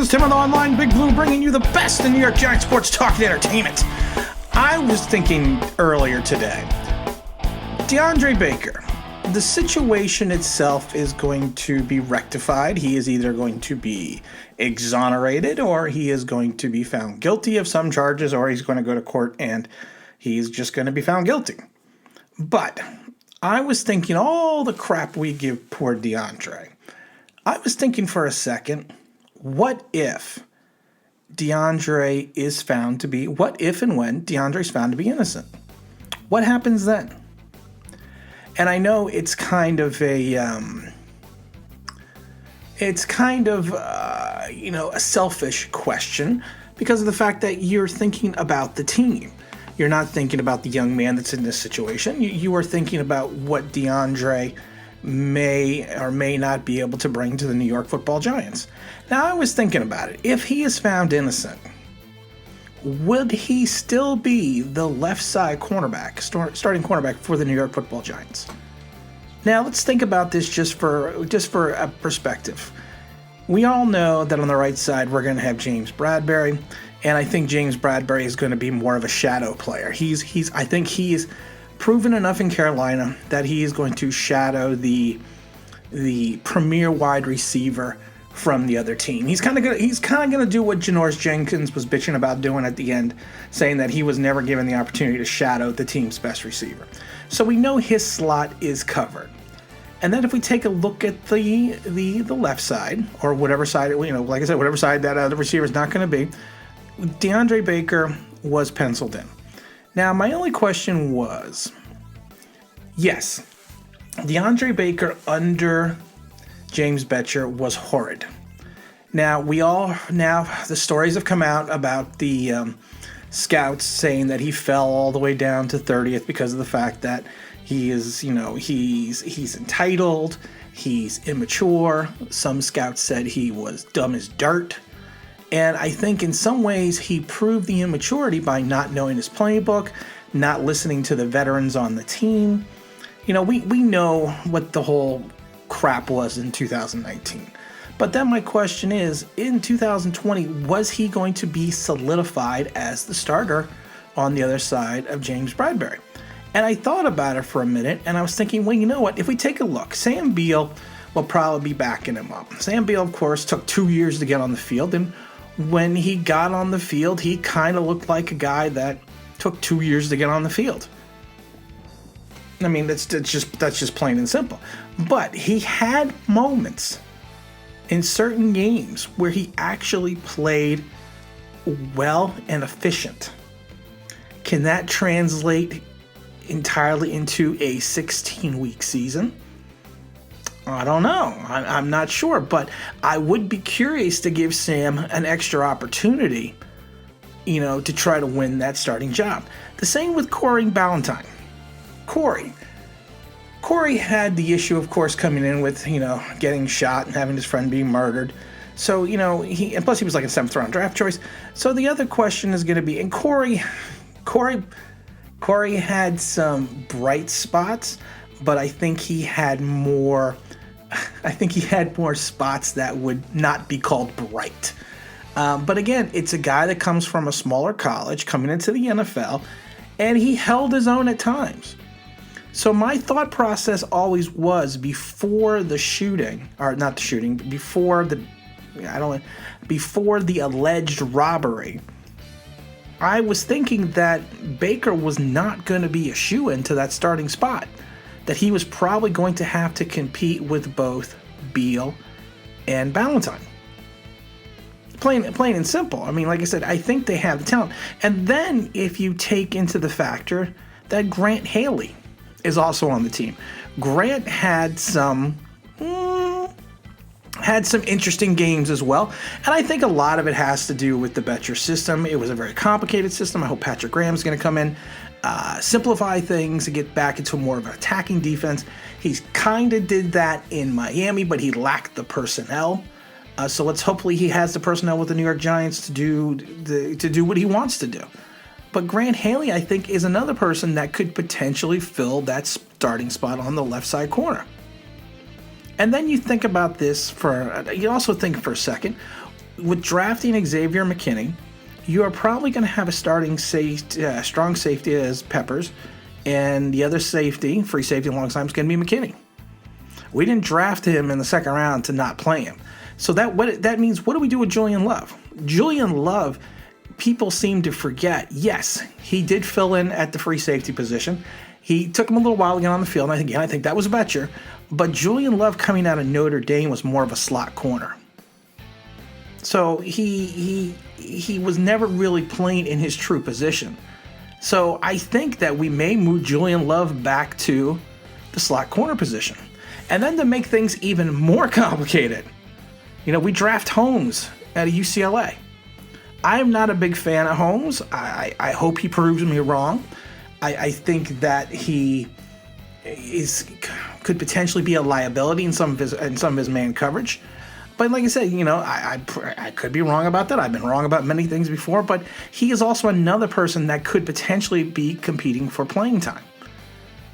is Tim on the Online Big Blue, bringing you the best in New York Giants sports talk and entertainment. I was thinking earlier today, DeAndre Baker, the situation itself is going to be rectified. He is either going to be exonerated or he is going to be found guilty of some charges, or he's going to go to court and he's just going to be found guilty. But I was thinking all the crap we give poor DeAndre. I was thinking for a second, what if DeAndre is found to be, what if and when DeAndre is found to be innocent? What happens then? And I know it's kind of a, a selfish question because of the fact that you're thinking about the team. You're not thinking about the young man that's in this situation. You are thinking about what DeAndre may or may not be able to bring to the New York Football Giants. Now, I was thinking about it. If he is found innocent, would he still be the left side cornerback, starting cornerback for the New York Football Giants? Now, let's think about this just for a perspective. We all know that on the right side, we're going to have James Bradberry, and I think James Bradberry is going to be more of a shadow player. I think he's proven enough in Carolina that he is going to shadow the premier wide receiver from the other team. He's kind of going to do what Janoris Jenkins was bitching about doing at the end, saying that he was never given the opportunity to shadow the team's best receiver. So we know his slot is covered. And then if we take a look at the left side, or whatever side, like I said, whatever side that the receiver is not going to be, DeAndre Baker was penciled in. Now, my only question was, yes, DeAndre Baker under James Bettcher was horrid. Now, the stories have come out about the scouts saying that he fell all the way down to 30th because of the fact that he is, he's entitled, he's immature. Some scouts said he was dumb as dirt. And I think in some ways he proved the immaturity by not knowing his playbook, not listening to the veterans on the team. We know what the whole crap was in 2019. But then my question is, in 2020, was he going to be solidified as the starter on the other side of James Bradberry? And I thought about it for a minute, and I was thinking, well, you know what? If we take a look, Sam Beal will probably be backing him up. Sam Beal, of course, took 2 years to get on the field, and when he got on the field, he kind of looked like a guy that took 2 years to get on the field. I mean, that's just plain and simple. But he had moments in certain games where he actually played well and efficient. Can that translate entirely into a 16-week season? I don't know. I'm not sure, but I would be curious to give Sam an extra opportunity, to try to win that starting job. The same with Corey Ballantyne. Corey had the issue, of course, coming in with, getting shot and having his friend being murdered. So, and plus he was like a 7th round draft choice. So the other question is going to be, and Corey had some bright spots, but I think he had more spots that would not be called bright. But again, it's a guy that comes from a smaller college coming into the NFL, and he held his own at times. So my thought process always was before the alleged robbery, I was thinking that Baker was not going to be a shoo-in to that starting spot, that he was probably going to have to compete with both Beal and Ballantyne. Plain and simple. I mean, like I said, I think they have the talent. And then if you take into the factor that Grant Haley is also on the team. Grant had some interesting games as well, and I think a lot of it has to do with the Bettcher system. It was a very complicated system. I hope Patrick Graham's going to come in, simplify things, and get back into more of an attacking defense. He's kind of did that in Miami, but he lacked the personnel. So hopefully he has the personnel with the New York Giants to do what he wants to do. But Grant Haley, I think, is another person that could potentially fill that starting spot on the left side corner. And then you think about this you also think for a second, with drafting Xavier McKinney, you are probably going to have a starting strong safety as Peppers, and the other safety, free safety alongside him, is going to be McKinney. We didn't draft him in the second round to not play him. So that means, what do we do with Julian Love? Julian Love, people seem to forget, yes, he did fill in at the free safety position. He took him a little while to get on the field, and I think that was a betcher. But Julian Love coming out of Notre Dame was more of a slot corner. So he was never really playing in his true position. So I think that we may move Julian Love back to the slot corner position. And then to make things even more complicated, we draft Holmes out of UCLA. I'm not a big fan of Holmes. I hope he proves me wrong. I think that he could potentially be a liability in some of his man coverage. But like I said, I could be wrong about that. I've been wrong about many things before, but he is also another person that could potentially be competing for playing time.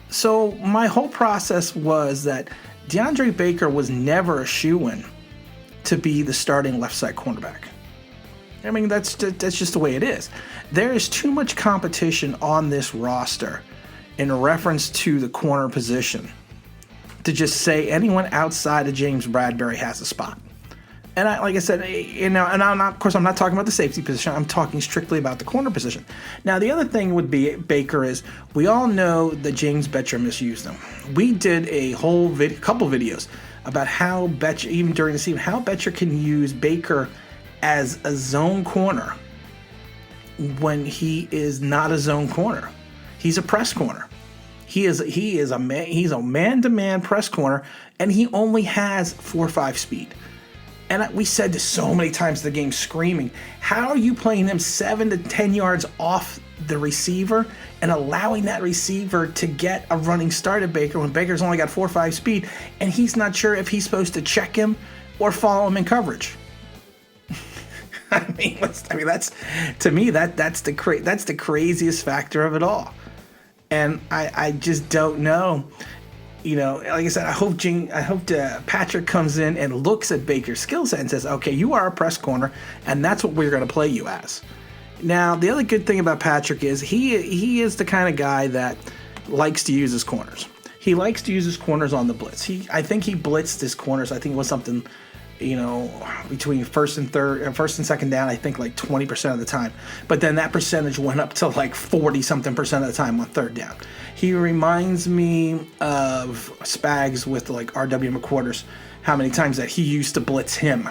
So my whole process was that DeAndre Baker was never a shoo-in to be the starting left side cornerback. I mean, that's just the way it is. There is too much competition on this roster in reference to the corner position to just say anyone outside of James Bradbury has a spot. And like I said, and I'm not talking about the safety position. I'm talking strictly about the corner position. Now, the other thing would be Baker is we all know that James Bettcher misused him. We did a whole couple videos about how Bettcher, even during the season, how Bettcher can use Baker as a zone corner when he is not a zone corner. He's a press corner. He's a man-to-man press corner, and he only has 4.5 speed. And we said this so many times in the game, screaming, how are you playing him 7 to 10 yards off the receiver and allowing that receiver to get a running start at Baker when Baker's only got 4.5 speed, and he's not sure if he's supposed to check him or follow him in coverage? That's to me that's the craziest factor of it all, and I just don't know. Like I said, I hope Patrick comes in and looks at Baker's skill set and says, okay, you are a press corner, and that's what we're going to play you as. Now, the other good thing about Patrick is he is the kind of guy that likes to use his corners. He likes to use his corners on the blitz. I think he blitzed his corners. I think it was something, between first and second down, I think like 20% of the time. But then that percentage went up to like 40-something% of the time on third down. He reminds me of Spags with like R.W. McQuarters, how many times that he used to blitz him,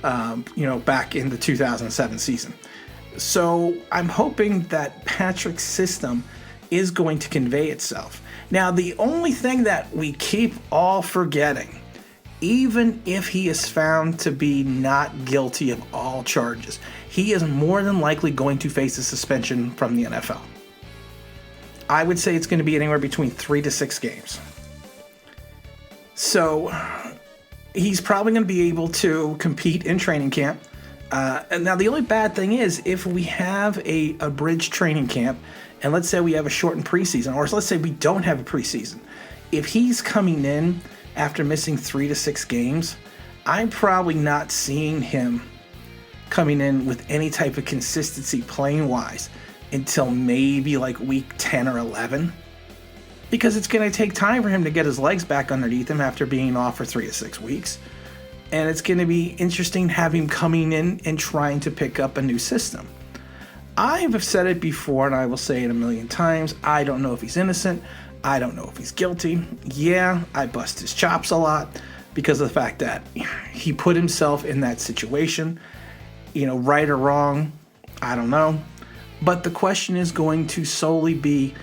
back in the 2007 season. So I'm hoping that Patrick's system is going to convey itself. Now, the only thing that we keep all forgetting, even if he is found to be not guilty of all charges, he is more than likely going to face a suspension from the NFL. I would say it's going to be anywhere between 3 to 6 games. So he's probably going to be able to compete in training camp. And now the only bad thing is if we have a bridge training camp, and let's say we have a shortened preseason, or let's say we don't have a preseason, if he's coming in after missing 3 to 6 games, I'm probably not seeing him coming in with any type of consistency playing wise until maybe like week 10 or 11, because it's going to take time for him to get his legs back underneath him after being off for 3 to 6 weeks. And it's going to be interesting having him coming in and trying to pick up a new system. I have said it before, and I will say it a million times. I don't know if he's innocent. I don't know if he's guilty. Yeah, I bust his chops a lot because of the fact that he put himself in that situation. Right or wrong, I don't know. But the question is going to solely be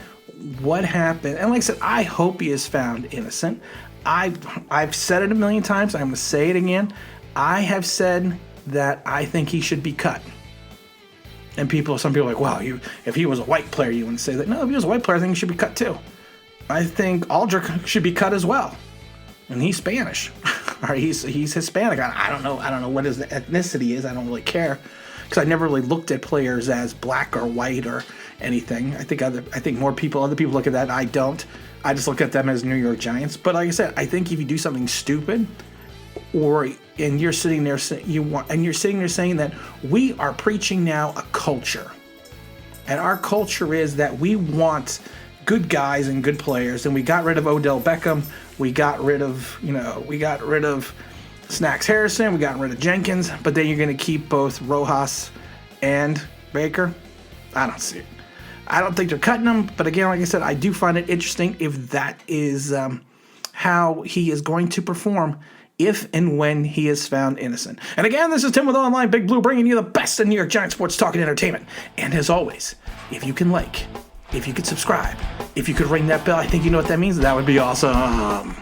what happened. And like I said, I hope he is found innocent. I've said it a million times. I'm going to say it again. I have said that I think he should be cut. And some people are like, well, if he was a white player, you wouldn't say that. No, if he was a white player, I think he should be cut too. I think Aldrich should be cut as well. And he's Spanish. Or he's Hispanic. I don't know what his ethnicity is. I don't really care. Because I never really looked at players as black or white or anything. I think other people look at that. I don't. I just look at them as New York Giants. But like I said, I think if you do something stupid and you're sitting there saying that we are preaching now a culture, and our culture is that we want good guys and good players, and we got rid of Odell Beckham, we got rid of Snacks Harrison, we got rid of Jenkins, but then you're going to keep both Rojas and Baker. I don't see it. I don't think they're cutting him, but again, like I said, I do find it interesting if that is how he is going to perform if and when he is found innocent. And again, this is Tim with Online Big Blue, bringing you the best in New York Giants sports talk and entertainment. And as always, if you can if you could subscribe, if you could ring that bell, I think you know what that means. That would be awesome.